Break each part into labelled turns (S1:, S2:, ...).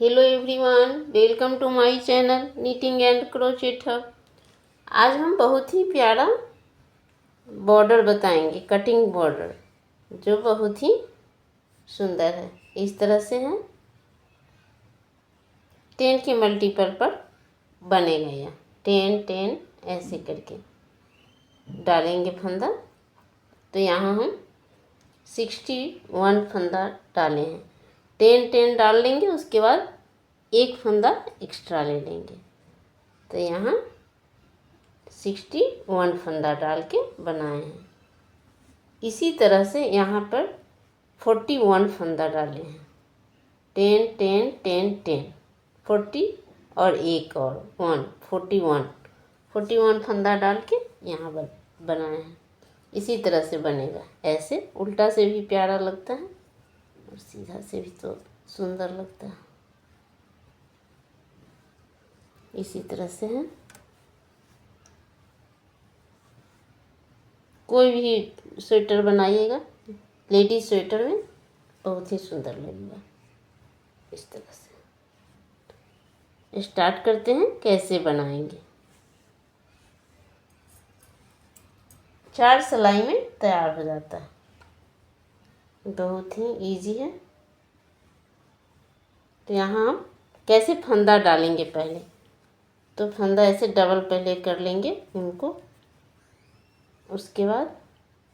S1: Hello everyone, welcome to my channel knitting and crochet hub. आज हम बहुत ही प्यारा बॉर्डर बताएंगे, कटिंग बॉर्डर, जो बहुत ही सुंदर है। इस तरह से है, 10 के मल्टीपल पर बनेगा। यह 10 10 ऐसे करके डालेंगे फंदा। तो यहाँ हम 61 फंदा डाले हैं। 10 10 डाल लेंगे, उसके बाद एक फंदा एक्स्ट्रा ले लेंगे। तो यहाँ 61 फंदा डाल के बनाए हैं। इसी तरह से यहाँ पर 41 फंदा डाले हैं। 10 10 10 10 40 और एक और 1 41 फंदा डाल के यहाँ बनाए हैं। इसी तरह से बनेगा। ऐसे उल्टा से भी प्यारा लगता है और सीधा से भी तो सुंदर लगता है। इसी तरह से है। कोई भी स्वेटर बनाइएगा, लेडीज स्वेटर में बहुत ही सुंदर लगेगा। इस तरह से स्टार्ट करते हैं, कैसे बनाएंगे। 4 सिलाई में तैयार हो जाता है, बहुत ही इजी है। तो यहाँ हम कैसे फंदा डालेंगे पहले, तो फंदा ऐसे डबल पहले कर लेंगे इनको। उसके बाद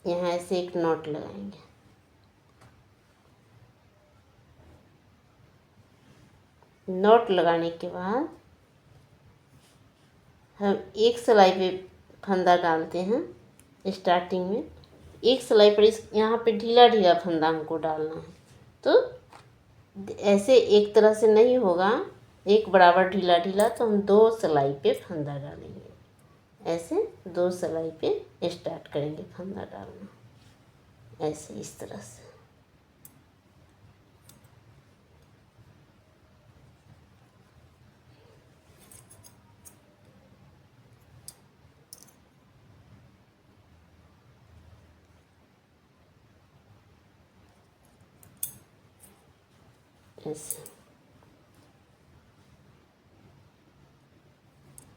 S1: यहाँ ऐसे एक नॉट लगाएंगे। नॉट लगाने के बाद हम एक सिलाई पे फंदा डालते हैं। स्टार्टिंग में एक सिलाई पर इस यहाँ पे ढीला ढीला फंदा हमको डालना है। तो ऐसे एक तरह से नहीं होगा, एक बराबर ढीला ढीला। तो हम 2 सिलाई पे फंदा डालेंगे। ऐसे 2 सिलाई पे स्टार्ट करेंगे फंदा डालना, ऐसे इस तरह से। ऐसे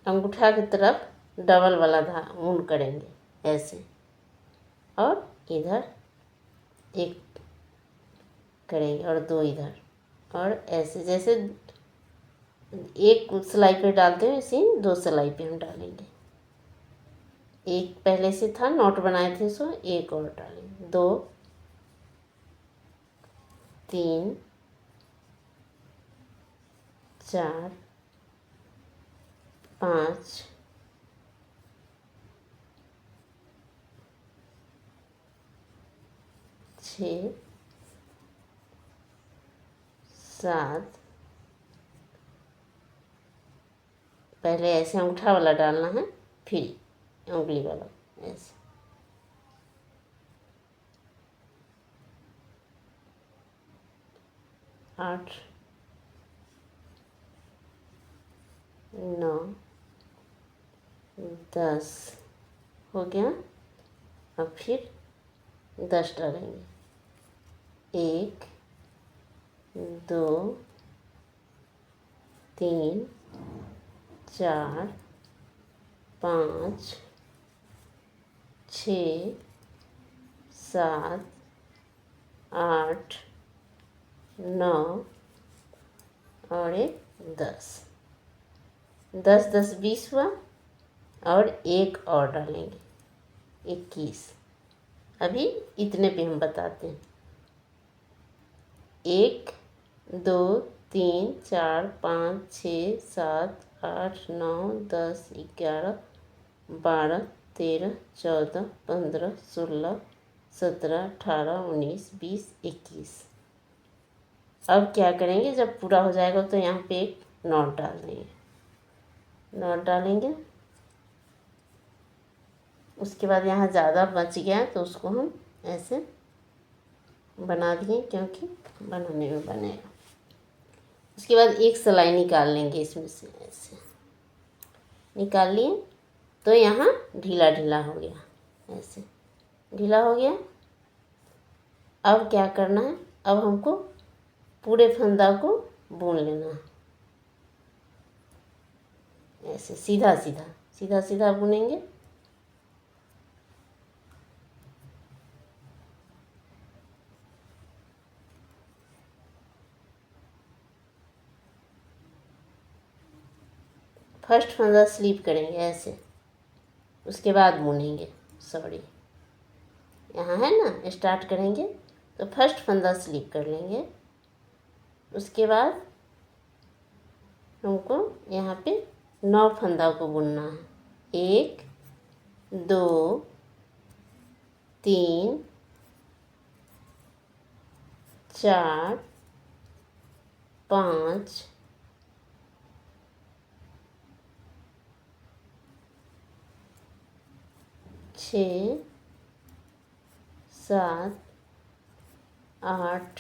S1: अंगूठा की तरफ डबल वाला ऊन करेंगे ऐसे, और इधर एक करेंगे और 2 इधर, और ऐसे जैसे एक सिलाई पे डालते हैं इसी 2 सिलाई पे हम डालेंगे। एक पहले से था, नॉट बनाए थे, सो एक और डालेंगे। 2 3 4 5 6 7। पहले ऐसे अंगूठा वाला डालना है, फिर उंगली वाला ऐसे। 8 9 10 हो गया। अब फिर 10 डालेंगे। 1 2 3 4 5 6 7 8 9 और एक 10 10 10 20 हुआ, और एक और डालेंगे 21। अभी इतने पे हम बताते हैं। 1 2 3 4 5 6 7 8 9 10 11 12 13 14 15 16 17 18 19 20 21। अब क्या करेंगे, जब पूरा हो जाएगा तो यहाँ पे एक नॉट डाल देंगे। नॉट डालेंगे, उसके बाद यहाँ ज़्यादा बच गया तो उसको हम ऐसे बना दिए, क्योंकि बनाने में बनेगा। उसके बाद एक सिलाई निकाल लेंगे इसमें से, ऐसे निकाल लिए। तो यहाँ ढीला ढीला हो गया, ऐसे ढीला हो गया। अब क्या करना है, अब हमको पूरे फंदा को बुन लेना है। ऐसे सीधा सीधा सीधा सीधा बुनेंगे। फर्स्ट फंदा स्लिप करेंगे ऐसे, उसके बाद बुनेंगे। सॉरी, यहाँ है ना, स्टार्ट करेंगे तो फर्स्ट फंदा स्लिप कर लेंगे। उसके बाद हमको यहाँ पे 9 फंदा को बुनना है। 1 2 3 4 5 6 7 8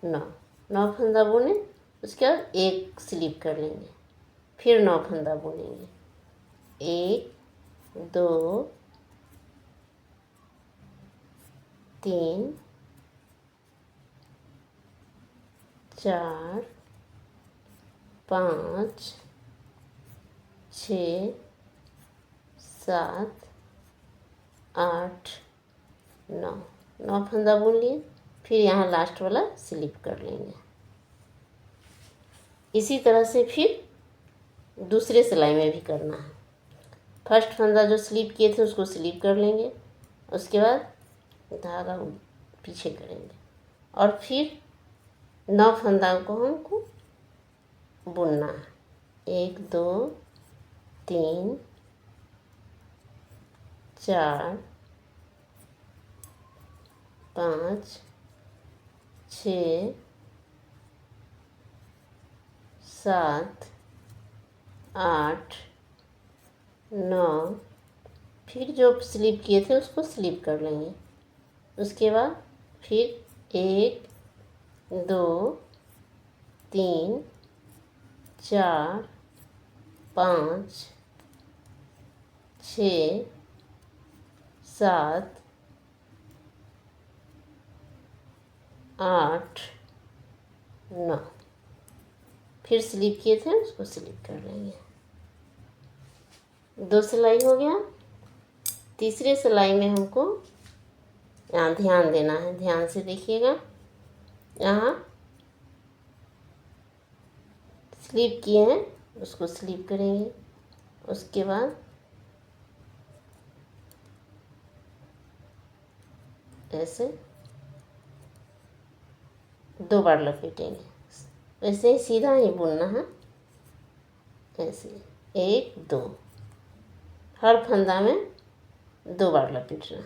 S1: 9। 9 फंदा बुने, उसके बाद एक स्लिप कर लेंगे, फिर 9 फंदा बुनेंगे। 1 2 3 4 5 6 7 8 9। 9 फंदा बुन लिए, फिर यहाँ लास्ट वाला स्लिप कर लेंगे। इसी तरह से फिर दूसरे सिलाई में भी करना है। फर्स्ट फंदा जो स्लिप किए थे उसको स्लिप कर लेंगे, उसके बाद धागा पीछे करेंगे और फिर 9 फंदा को हमको बुनना है। 1 2 3 4 5 6 7 8 9। फिर जो स्लिप किए थे उसको स्लिप कर लेंगे। उसके बाद फिर 1 2 3 4 5 6 7 8 9। फिर स्लिप किए थे उसको स्लिप कर लेंगे। 2 सिलाई हो गया। तीसरे सिलाई में हमको यहाँ ध्यान देना है, ध्यान से देखिएगा। यहाँ स्लिप किए हैं उसको स्लिप करेंगे, उसके बाद ऐसे 2 बार लपेटेंगे। वैसे ही सीधा ही बुनना है, ऐसे 1 2, हर फंदा में 2 बार लपेटना।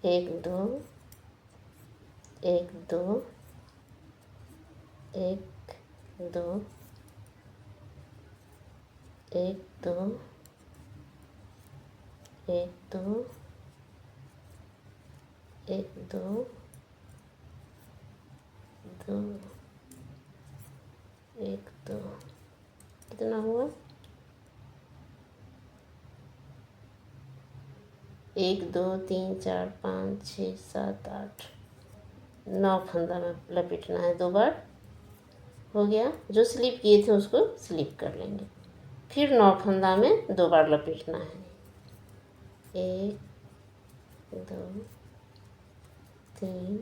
S1: एक दो 1 2 1 2 1 2 1 2 1 2 2 1 2। कितना हुआ? 1 2 3 4 5 6 7 8 9 फंदा में लपेटना है। 2 बार हो गया। जो स्लिप किए थे उसको स्लिप कर लेंगे, फिर 9 फंदा में 2 बार लपेटना है। 1 2 3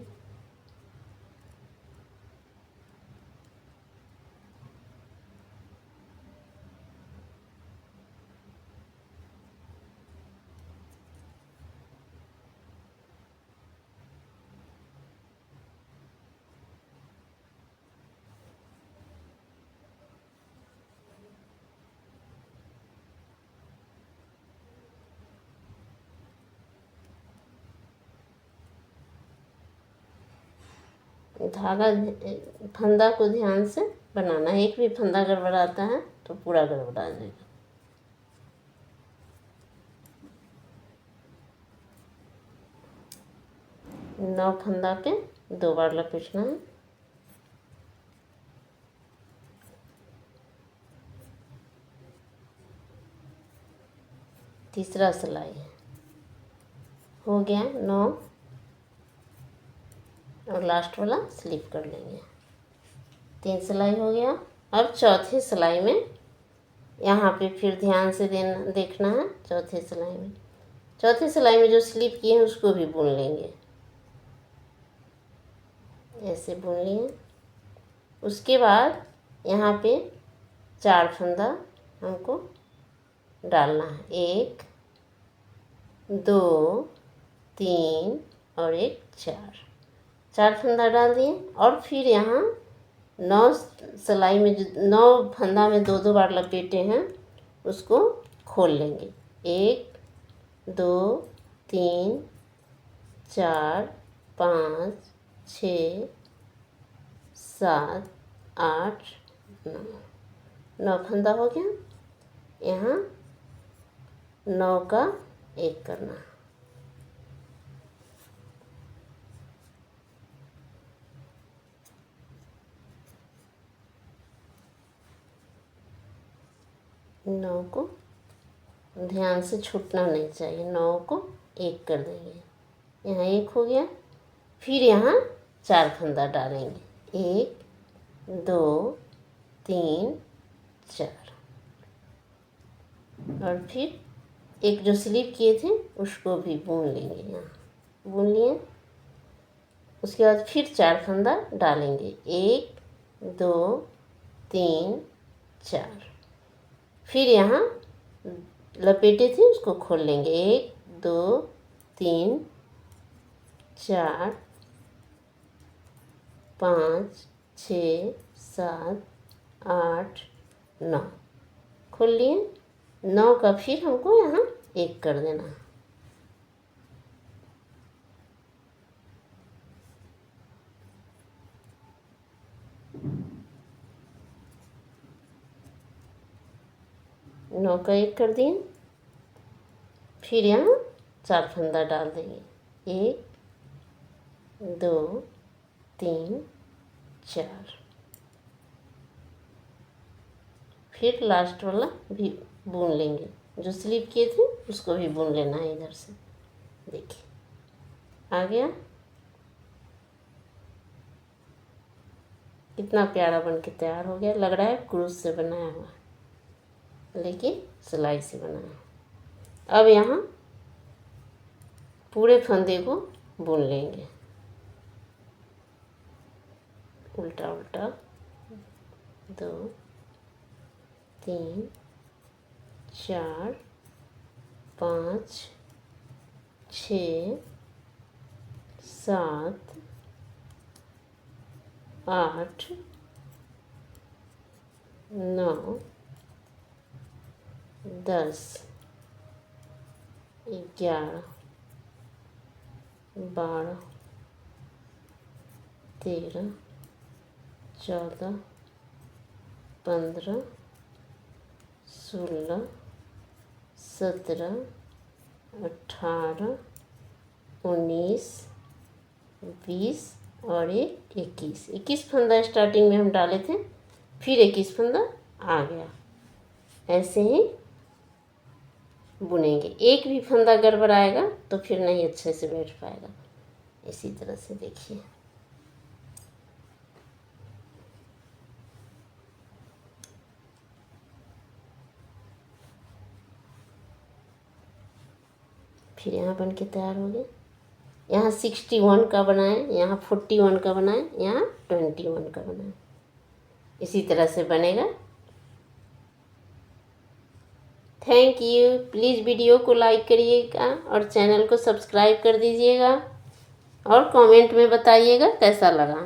S1: धागा फंदा को ध्यान से बनाना है। एक भी फंदा गड़बड़ाता है तो पूरा गड़बड़ा जाएगा। नौ फंदा पे 2 बार लपेटना है। तीसरा सिलाई हो गया 9 और लास्ट वाला स्लिप कर लेंगे। 3 सिलाई हो गया। अब चौथी सिलाई में यहाँ पे फिर ध्यान से देखना है। चौथी सिलाई में जो स्लिप किए हैं उसको भी बुन लेंगे। ऐसे बुन लिए। उसके बाद यहाँ पे 4 फंदा हमको डालना है। 1 2 3 और 1 4 फंदा डाल दिए। और फिर यहाँ 9 सिलाई में 9 फंदा में 2 बार लपेटे हैं उसको खोल लेंगे। 1 2 3 4 5 6 7 8 9 फंदा हो गया। यहाँ 9 का 1 करना। नौ को ध्यान से छूटना नहीं चाहिए। 9 को 1 कर देंगे। यहाँ 1 हो गया। फिर यहाँ 4 फंदा डालेंगे। 1 2 3 4 और फिर एक जो स्लिप किए थे उसको भी बुन लेंगे। यहाँ बुन लिए। उसके बाद फिर 4 फंदा डालेंगे। 1 2 3 4 फिर यहाँ लपेटे थे उसको खोल लेंगे। 1 2 3 4 5 6 7 8 9 खोल लिए। 9 का फिर हमको यहाँ 1 कर देना। नौ का 1 कर दिए। फिर यहाँ 4 फंदा डाल देंगे। 1 2 3 4 फिर लास्ट वाला भी बुन लेंगे। जो स्लिप किए थे उसको भी बुन लेना है इधर से। देखिए आ गया। कितना प्यारा बन के तैयार हो गया। लग रहा है क्रूस से बनाया हुआ, लेकिन सिलाई से बना है। अब यहाँ पूरे फंदे को बुन लेंगे उल्टा उल्टा। 2 3 4 5 6 7 8 9 10 11 12 13 14 15 16 17 18 19 20 और 21 फंदा स्टार्टिंग में हम डाले थे। फिर 21 फंदा आ गया। ऐसे ही बुनेंगे। एक भी फंदा गड़बड़ाएगा तो फिर नहीं अच्छे से बैठ पाएगा। इसी तरह से देखिए। फिर यहाँ बन के तैयार हो गया। यहाँ 61 का बनाएं, यहाँ 41 का बनाएं, यहाँ 21 का बनाएं। इसी तरह से बनेगा। Thank you. प्लीज़ वीडियो को लाइक करिएगा और चैनल को सब्सक्राइब कर दीजिएगा और कमेंट में बताइएगा कैसा लगा।